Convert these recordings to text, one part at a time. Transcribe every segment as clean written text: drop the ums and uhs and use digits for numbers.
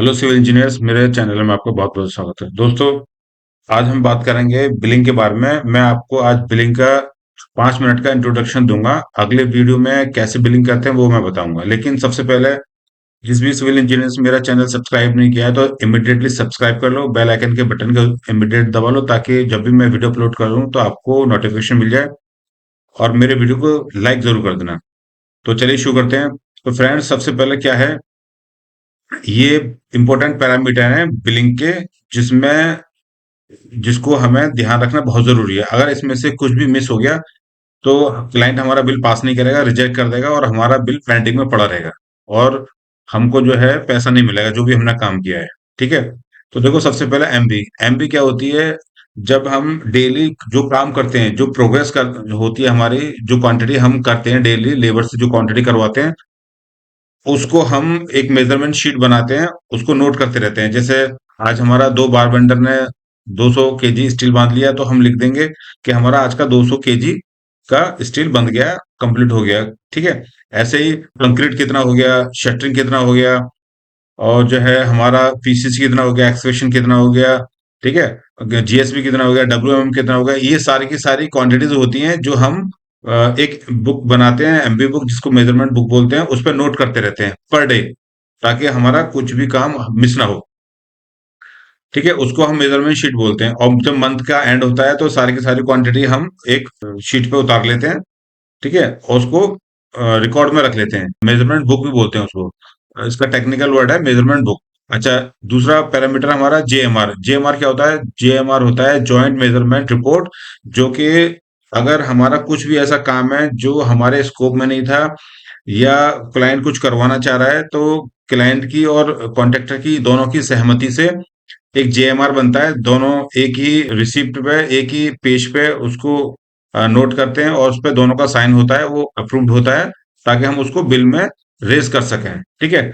Hello civil engineers, मेरे channel में आपका बहुत बहुत स्वागत है। दोस्तों, आज हम बात करेंगे बिलिंग के बारे में। मैं आपको आज बिलिंग का 5 मिनट का इंट्रोडक्शन दूंगा। अगले वीडियो में कैसे बिलिंग करते हैं वो मैं बताऊंगा, लेकिन सबसे पहले जिस भी सिविल इंजीनियर्स मेरा चैनल सब्सक्राइब नहीं किया है तो इमिडिएटली सब्सक्राइब कर लो, बेल आइकन के बटन को इमिडिएट दबा लो ताकि जब भी मैं वीडियो अपलोड करूँ तो आपको नोटिफिकेशन मिल जाए। और मेरे वीडियो को लाइक जरूर कर देना। तो चलिए शुरू करते हैं। तो फ्रेंड्स, सबसे पहले क्या है, ये इंपॉर्टेंट पैरामीटर है बिलिंग के, जिसमें जिसको हमें ध्यान रखना बहुत जरूरी है। अगर इसमें से कुछ भी मिस हो गया तो क्लाइंट हमारा बिल पास नहीं करेगा, रिजेक्ट कर देगा और हमारा बिल पेंडिंग में पड़ा रहेगा और हमको जो है पैसा नहीं मिलेगा जो भी हमने काम किया है। ठीक है। तो देखो, सबसे पहले एमबी। एमबी क्या होती है? जब हम डेली जो काम करते हैं, जो प्रोग्रेस कर होती है हमारी, जो क्वांटिटी हम करते हैं डेली लेबर से, जो क्वांटिटी करवाते हैं, उसको हम एक मेजरमेंट शीट बनाते हैं, उसको नोट करते रहते हैं। जैसे आज हमारा 2 बार वेंडर ने 200 केजी स्टील बांध लिया तो हम लिख देंगे कि हमारा आज का 200 केजी का स्टील बंध गया, कंप्लीट हो गया। ठीक है। ऐसे ही कंक्रीट कितना हो गया, शटरिंग कितना हो गया, और जो है हमारा पीसीसी कितना हो गया, एक्सकवेशन कितना हो गया। ठीक है। जीएसबी कितना हो गया, डब्ल्यूएम कितना हो गया। ये सारी की सारी क्वांटिटीज होती हैं जो हम एक बुक बनाते हैं, एमबी बुक, जिसको मेजरमेंट बुक बोलते हैं, उस पर नोट करते रहते हैं पर डे, ताकि हमारा कुछ भी काम मिस ना हो। ठीक है। उसको हम मेजरमेंट शीट बोलते हैं। और जब मंथ का एंड होता है तो सारी की सारी क्वांटिटी हम एक शीट पे उतार लेते हैं। ठीक है। और उसको रिकॉर्ड में रख लेते हैं। मेजरमेंट बुक भी बोलते हैं उसको। इसका टेक्निकल वर्ड है मेजरमेंट बुक। अच्छा, दूसरा पैरामीटर हमारा जेएमआर। जेएमआर क्या होता है? जेएमआर होता है जॉइंट मेजरमेंट रिपोर्ट, जो कि अगर हमारा कुछ भी ऐसा काम है जो हमारे स्कोप में नहीं था, या क्लाइंट कुछ करवाना चाह रहा है, तो क्लाइंट की और कॉन्ट्रैक्टर की दोनों की सहमति से एक जेएमआर बनता है। दोनों एक ही रिसिप्ट पे, एक ही पेज पे उसको नोट करते हैं और उस पे दोनों का साइन होता है, वो अप्रूव्ड होता है, ताकि हम उसको बिल में रेज कर सकें। ठीक है।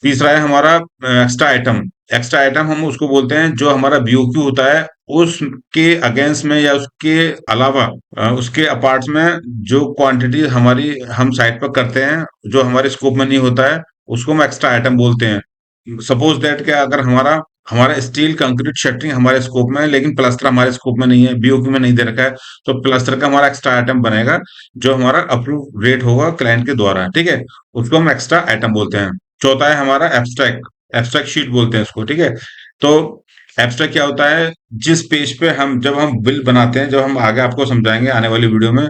तीसरा है हमारा एक्स्ट्रा आइटम। एक्स्ट्रा आइटम हम उसको बोलते हैं जो हमारा बीओक्यू होता है, उसके अगेंस्ट में या उसके अलावा, उसके अपार्ट्स में जो क्वांटिटी हमारी हम साइट पर करते हैं, जो हमारे स्कोप में नहीं होता है, उसको हम एक्स्ट्रा आइटम बोलते हैं। सपोज दैट कि अगर हमारा हमारा स्टील कंक्रीट शटरिंग हमारे स्कोप में है, लेकिन प्लास्टर हमारे स्कोप में नहीं है, बीओक्यू में नहीं दे रखा है, तो प्लास्टर का हमारा एक्स्ट्रा आइटम बनेगा, जो हमारा अप्रूव रेट होगा क्लाइंट के द्वारा। ठीक है। उसको हम एक्स्ट्रा आइटम बोलते हैं। चौथा है हमारा एब्स्ट्रैक्ट। एब्स्ट्रैक्ट शीट बोलते हैं इसको। ठीक है। तो एब्स्ट्रैक्ट क्या होता है? जिस पेज पे हम, जब हम बिल बनाते हैं, जब हम आगे आपको समझाएंगे आने वाली वीडियो में,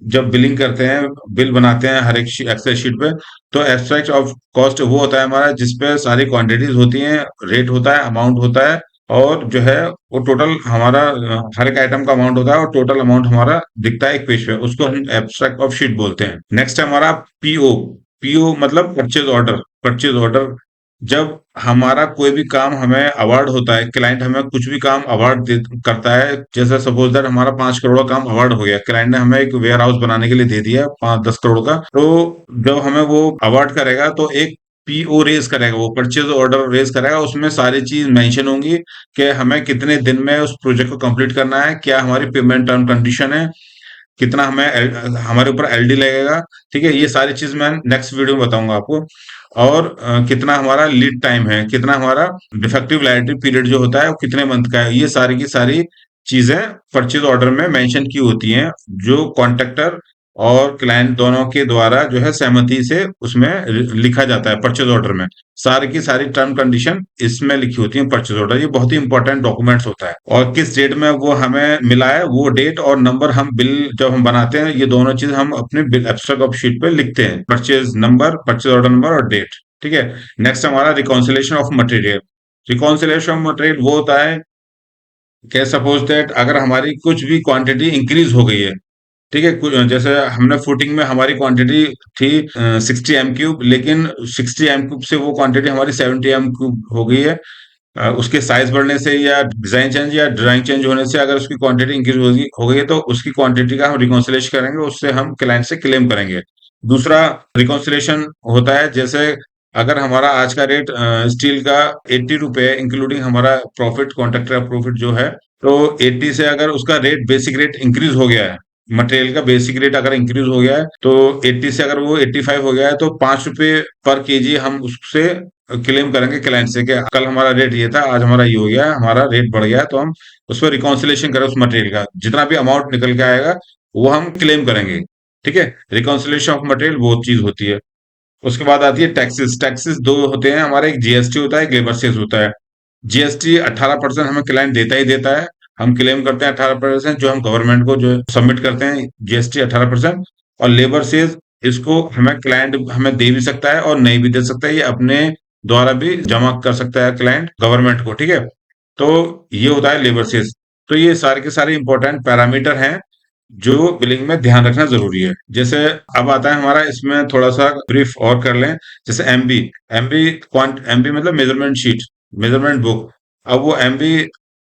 जब बिलिंग करते हैं, बिल बनाते हैं हर एक एक्सेल शीट पे, तो एब्स्ट्रैक्ट ऑफ कॉस्ट वो होता है हमारा, जिसपे सारी क्वांटिटीज होती हैं, रेट होता है, अमाउंट होता है, और जो है वो टोटल हमारा हर एक आइटम का अमाउंट होता है और टोटल अमाउंट हमारा दिखता है एक पेज पे, उसको हम एब्स्ट्रैक्ट ऑफ शीट बोलते हैं। नेक्स्ट है हमारा पीओ। पीओ मतलब परचेज ऑर्डर। परचेज ऑर्डर, जब हमारा कोई भी काम हमें अवार्ड होता है, क्लाइंट हमें कुछ भी काम अवार्ड करता है, जैसे सपोज दैट हमारा 5 करोड़ का काम अवार्ड हो गया, क्लाइंट ने हमें एक वेयर हाउस बनाने के लिए दे दिया 5-10 करोड़ का, तो जब हमें वो अवार्ड करेगा तो एक पीओ रेज करेगा, वो परचेज ऑर्डर रेज करेगा। उसमें सारी चीज मेंशन होंगी कि हमें कितने दिन में उस प्रोजेक्ट को कंप्लीट करना है, क्या हमारी पेमेंट टर्म कंडीशन है, कितना हमें हमारे ऊपर एलडी लगेगा। ठीक है। ये सारी चीज मैं नेक्स्ट वीडियो में बताऊंगा आपको। और कितना हमारा लीड टाइम है, कितना हमारा डिफेक्टिव लाइबिलिटी पीरियड जो होता है वो कितने मंथ का है, ये सारी की सारी चीजें परचेज ऑर्डर में मेंशन की होती हैं, जो कॉन्ट्रैक्टर और क्लाइंट दोनों के द्वारा जो है सहमति से उसमें लिखा जाता है परचेज ऑर्डर में। सारी की सारी टर्म कंडीशन इसमें लिखी होती है परचेज ऑर्डर। ये बहुत ही इंपॉर्टेंट डॉक्यूमेंट्स होता है, और किस डेट में वो हमें मिला है, वो डेट और नंबर हम बिल जब हम बनाते हैं, ये दोनों चीज हम अपने बिल एब्स्ट्रैक्ट ऑफ शीट पे लिखते हैं, purchase number, purchase order number और डेट। ठीक है। नेक्स्ट हमारा reconciliation of material. Reconciliation of material वो होता है कि सपोज दैट अगर हमारी कुछ भी क्वांटिटी इंक्रीज हो गई है। ठीक है। जैसे हमने फुटिंग में हमारी क्वांटिटी थी 60 m³ लेकिन 60 m³ से वो क्वांटिटी हमारी 70 m³ हो गई है। उसके साइज बढ़ने से या डिजाइन चेंज या ड्राइंग चेंज होने से अगर उसकी क्वांटिटी इंक्रीज हो गई है, तो उसकी क्वांटिटी का हम रिकॉन्सिलेशन करेंगे, उससे हम क्लाइंट से क्लेम करेंगे। दूसरा रिकॉन्सिलेशन होता है, जैसे अगर हमारा आज का रेट स्टील का 80 रुपए इंक्लूडिंग हमारा प्रॉफिट, कॉन्ट्रैक्टर प्रॉफिट जो है, तो 80 से अगर उसका रेट, बेसिक रेट इंक्रीज हो गया है, मटेरियल का बेसिक रेट अगर इंक्रीज हो गया है, तो 80 से अगर वो 85 हो गया है, तो 5 रुपए पर केजी हम उससे क्लेम करेंगे क्लाइंट से कि कल हमारा रेट ये था, आज हमारा ये हो गया, हमारा रेट बढ़ गया, तो हम उस पर रिकॉन्सिलेशन करें उस मटेरियल का, जितना भी अमाउंट निकल के आएगा वो हम क्लेम करेंगे। ठीक है, रिकॉन्सिलेशन ऑफ मटेरियल वो चीज होती है। उसके बाद आती है टैक्सेस। टैक्सेस दो होते हैं हमारे, एक जीएसटी होता है, एक लेबर सेस होता है। जीएसटी 18% हमें क्लाइंट देता ही देता है, हम क्लेम करते हैं 18%, जो हम गवर्नमेंट को जो सबमिट करते हैं जीएसटी 18%। और लेबर सेस, इसको हमें क्लाइंट हमें दे भी सकता है और नहीं भी दे सकता है, ये अपने द्वारा भी जमा कर सकता है क्लाइंट गवर्नमेंट को। ठीक है, तो ये होता है लेबर सेस। तो ये सारे के सारे इंपॉर्टेंट पैरामीटर हैं जो बिलिंग में ध्यान रखना जरूरी है। जैसे अब आता है हमारा, इसमें थोड़ा सा ब्रीफ और कर लें। जैसे एमबी, एमबी क्वांट एमबी मतलब मेजरमेंट शीट, मेजरमेंट बुक। अब वो एमबी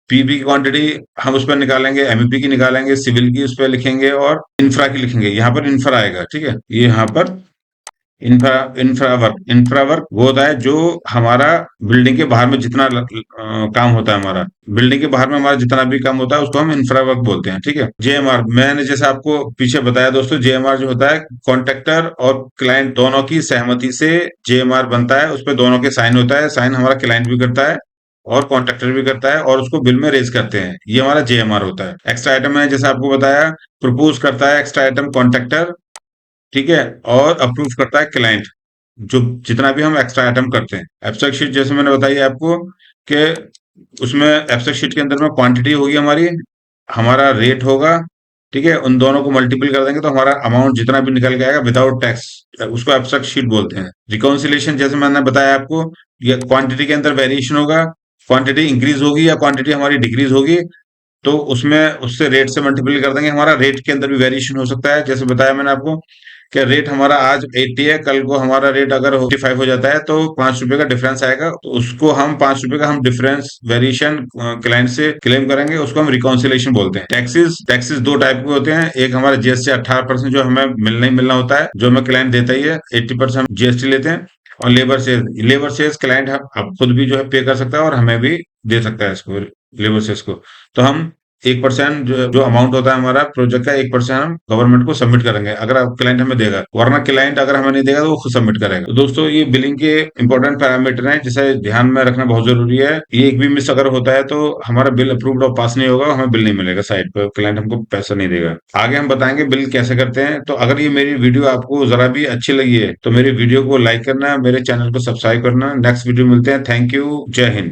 पीबी की क्वांटिटी हम उस पर निकालेंगे, एमईपी की निकालेंगे, सिविल की उस पर लिखेंगे और इंफ्रा की लिखेंगे। यहाँ पर इंफ्रा आएगा। ठीक है, ये यहाँ पर इंफ्रा, इंफ्रा वर्क वो होता है जो हमारा बिल्डिंग के बाहर में जितना काम होता है हमारा, बिल्डिंग के बाहर में हमारा जितना भी काम होता है उसको हम इंफ्रा वर्क बोलते हैं। ठीक है, जेएमआर मैंने जैसे आपको पीछे बताया दोस्तों, जेएमआर जो होता है कॉन्ट्रैक्टर और क्लाइंट दोनों की सहमति से जेएमआर बनता है, उस पर दोनों के साइन होता है, साइन हमारा क्लाइंट भी करता है और कॉन्ट्रैक्टर भी करता है, और उसको बिल में रेज करते हैं। ये हमारा जेएमआर होता है। एक्स्ट्रा आइटम है जैसे आपको बताया, प्रपोज करता है एक्स्ट्रा आइटम कॉन्ट्रैक्टर। ठीक है, और अप्रूव करता है क्लाइंट, जो जितना भी हम एक्स्ट्रा आइटम करते हैं। एब्स्ट्रैक्ट शीट जैसे मैंने बताई आपको कि उसमें एब्स्ट्रैक्ट शीट के अंदर में क्वांटिटी होगी हमारी, हमारा रेट होगा। ठीक है, उन दोनों को मल्टीपल कर देंगे तो हमारा अमाउंट जितना भी निकल के आएगा विदाउट टैक्स, उसको एब्स्ट्रैक्ट शीट बोलते हैं। रिकॉन्सिलेशन जैसे मैंने बताया आपको, ये क्वांटिटी के अंदर वेरिएशन होगा, क्वांटिटी इंक्रीज होगी या क्वांटिटी हमारी डिक्रीज होगी, तो उसमें उससे रेट से मल्टीपल कर देंगे। हमारा रेट के अंदर भी वेरिएशन हो सकता है, जैसे बताया मैंने आपको कि रेट हमारा आज 80 है, कल को हमारा रेट अगर 45 हो जाता है तो 5 रुपए का डिफरेंस आएगा, तो उसको हम 5 रुपए का हम डिफरेंस वेरिएशन क्लाइंट से क्लेम करेंगे, उसको हम रिकॉन्सिलेशन बोलते हैं। टैक्सेस, टैक्सेस दो टाइप के होते हैं, एक हमारा जीएसटी 18% जो हमें मिलना ही मिलना होता है, जो हमें क्लाइंट देता ही है, 80% हम जीएसटी लेते हैं। और labour cess, labour cess client अब खुद भी जो है पे कर सकता है और हमें भी दे सकता है इसको, लेबर सेस को। तो हम 1% जो अमाउंट होता है हमारा प्रोजेक्ट का, 1% हम गवर्नमेंट को सबमिट करेंगे अगर क्लाइंट हमें देगा, वरना क्लाइंट अगर हमें नहीं देगा तो वो खुद सबमिट करेगा। तो दोस्तों ये बिलिंग के इंपॉर्टेंट पैरामीटर हैं जिसे ध्यान में रखना बहुत जरूरी है। ये एक भी मिस अगर होता है तो हमारा बिल अप्रूव्ड और पास नहीं होगा, हमें बिल नहीं मिलेगा साइड पर, क्लाइंट हमको पैसा नहीं देगा। आगे हम बताएंगे बिल कैसे करते हैं। तो अगर ये मेरी वीडियो आपको जरा भी अच्छी लगी है तो मेरी वीडियो को लाइक करना, मेरे चैनल को सब्सक्राइब करना। नेक्स्ट वीडियो मिलते हैं। थैंक यू, जय हिंद।